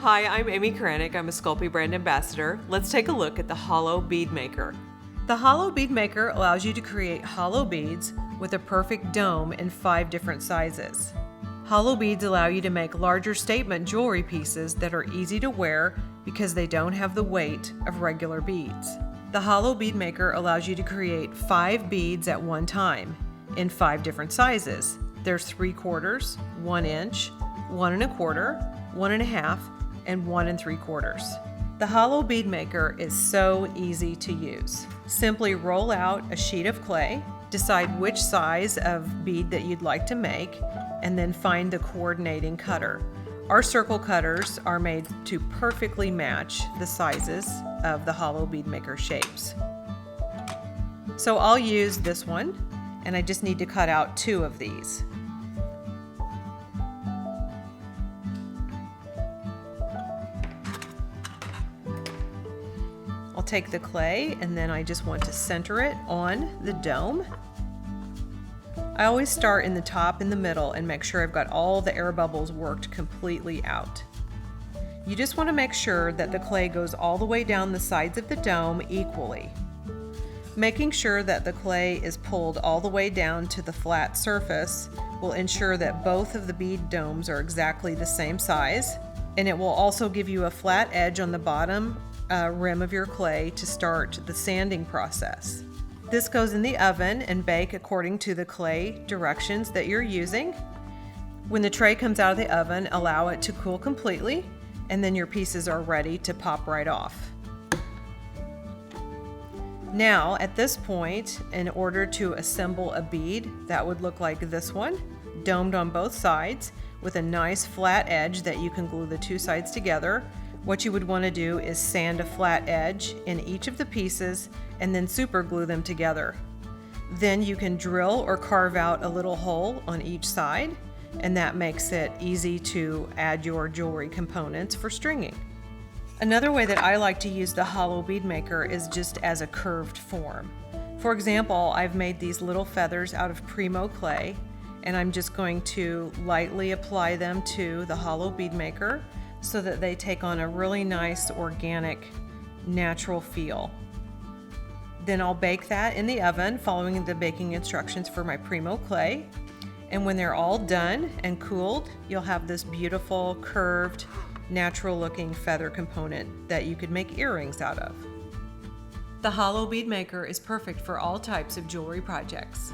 Hi, I'm Amy Karanik. I'm a Sculpey brand ambassador. Let's take a look at the Hollow Bead Maker. The Hollow Bead Maker allows you to create hollow beads with a perfect dome in 5 different sizes. Hollow beads allow you to make larger statement jewelry pieces that are easy to wear because they don't have the weight of regular beads. The Hollow Bead Maker allows you to create 5 beads at one time in 5 different sizes. There's 3/4, 1 inch, 1 1/4, 1 1/2, and 1 3/4. The Hollow Bead Maker is so easy to use. Simply roll out a sheet of clay, decide which size of bead that you'd like to make, and then find the coordinating cutter. Our circle cutters are made to perfectly match the sizes of the Hollow Bead Maker shapes. So I'll use this one, and I just need to cut out 2 of these. I'll take the clay and then I just want to center it on the dome. I always start in the top in the middle and make sure I've got all the air bubbles worked completely out. You just want to make sure that the clay goes all the way down the sides of the dome equally. Making sure that the clay is pulled all the way down to the flat surface will ensure that both of the bead domes are exactly the same size, and it will also give you a flat edge on the bottom rim of your clay to start the sanding process. This goes in the oven and bake according to the clay directions that you're using. When the tray comes out of the oven, allow it to cool completely, and then your pieces are ready to pop right off. Now, at this point, in order to assemble a bead that would look like this one, domed on both sides with a nice flat edge that you can glue the 2 sides together, what you would want to do is sand a flat edge in each of the pieces and then super glue them together. Then you can drill or carve out a little hole on each side, and that makes it easy to add your jewelry components for stringing. Another way that I like to use the Hollow Bead Maker is just as a curved form. For example, I've made these little feathers out of Primo clay, and I'm just going to lightly apply them to the Hollow Bead Maker so that they take on a really nice, organic, natural feel. Then I'll bake that in the oven following the baking instructions for my Primo clay. And when they're all done and cooled, you'll have this beautiful, curved, natural looking feather component that you could make earrings out of. The Hollow Bead Maker is perfect for all types of jewelry projects.